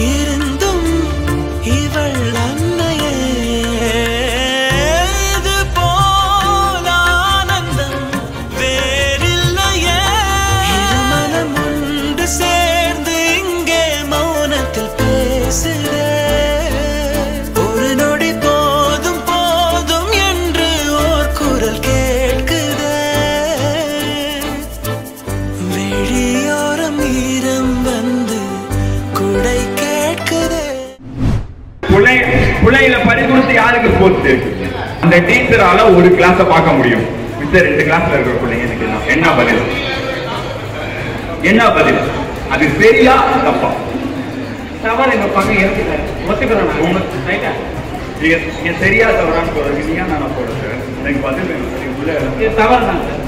இருந்தும் இவள் அன்னையே இது போல ஆனந்தம் வேறில்லையே. மனம் ஒன்று சேர்ந்து இங்கே மௌனத்தில் பேசுதே. ஒரு நொடி போதும் போதும் என்று ஓர் குரல் கேட்குதே. வெளியோரம் ஈரம் வந்து குடை கேட்குதே. பிள்ளைகளை பறிகொடுத்து யாருக்கு போச்சு? அந்த டீச்சரால ஒரு கிளாஸ பார்க்க முடியும். மிச்ச 2 கிளாஸ்ல இருக்கிற பிள்ளைங்க என்ன பதில்? என்ன பதில்? அது சரியா தப்பா? தவறு எங்க பக்கம் இருக்குல்ல, ஒத்துக்கிறோம். நீங்க சரியா தவறான்னு சொல்றீங்க. நீங்க நான் போடுறது எனக்கு பதில் வேணும். உள்ள தவறு தான் சார்.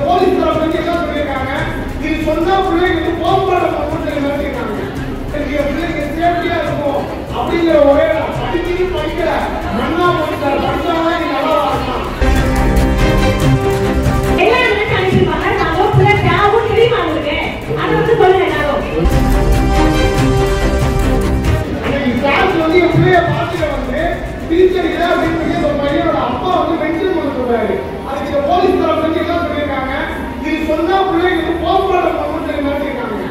போலீஸ் தரப்பு என்ன சொல்லியிருக்காங்க? இது சொன்னா பிள்ளைங்களுக்கு போக்குவரத்து நடத்திருக்காங்க. பிள்ளைங்க சேஃப்டியா இருக்கும் அப்படிங்கிற ஒரே படிச்சுட்டு படிக்கல மண்ணா போட்டார் படிச்சாதான் நீ நல்லா வரலாம். எல்லாரும் கணிப்பாங்க. நான் பிள்ளை தேவும் தெரியுமா உங்களுக்கு? அதை வந்து சொல்லுங்க எல்லாரும். கிளாஸ் வந்து என் பிள்ளைய பார்த்துட்டு வந்து டீச்சர் இல்லை அப்படின்னு ஒரு பையனோட அப்பா வந்து மென்ஷன் பண்ண சொல்றாரு. அதுக்கு இந்த போலீஸ் தரப்பு என்ன சொல்லியிருக்காங்க? இது சொன்னா பிள்ளைங்களுக்கு போக்குவரத்து நடத்திருக்காங்க.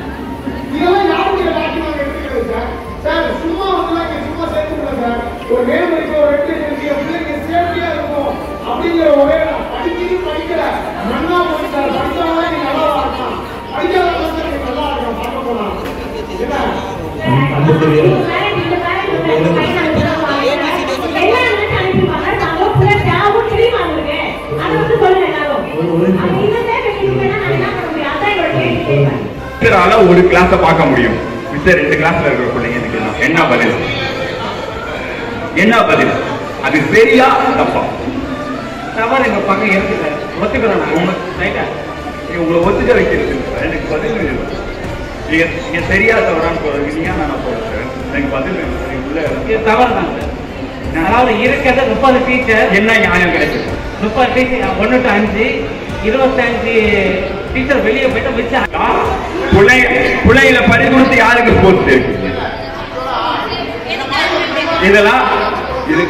இதெல்லாம் யாருடைய டாக்குமெண்ட் எடுத்துக்கிறது சார்? சார் சும்மா வந்து சும்மா சேர்த்துக்கல சார். ஒரு நேர்மறைக்கு ஒரு பிள்ளைங்க சேஃப்டியா இருக்கும் அப்படிங்கிற ஒரே படிச்சுட்டு படிக்கல மண்ணா போட்டார் படிச்சாதான் நீ நல்லா வரலாம். படிக்காதான் சார் நீ நல்லா இருக்கலாம். பார்க்க போலாம் டீச்சரால ஒரு கிளாஸ பார்க்க முடியும். மிச்ச 2 கிளாஸ்ல இருக்கிற பிள்ளைங்க என்ன பதில்? என்ன பதில்? அது சரியா தப்பா? தவறு எங்க பக்கம் இருக்குல்ல, ஒத்துக்கிறோம். உங்களை ஒத்துக்க வைக்கிறது எனக்கு பதில் வேணும். நீங்க சரியா தவறான்னு சொல்றீங்க. நீங்க நான் போடுறது எனக்கு பதில் வேணும். உள்ள தவறு தான் சார். அதாவது இருக்கிறது 30 டீச்சர். என்ன நியாயம் கிடைக்கும்? 30 டீச்சர் 1 to 5 25 டீச்சர் வெளியே போயிட்டு வச்சா பிள்ளைகளை பறிகொடுத்து யாருக்கு போச்சு? இதெல்லாம் இது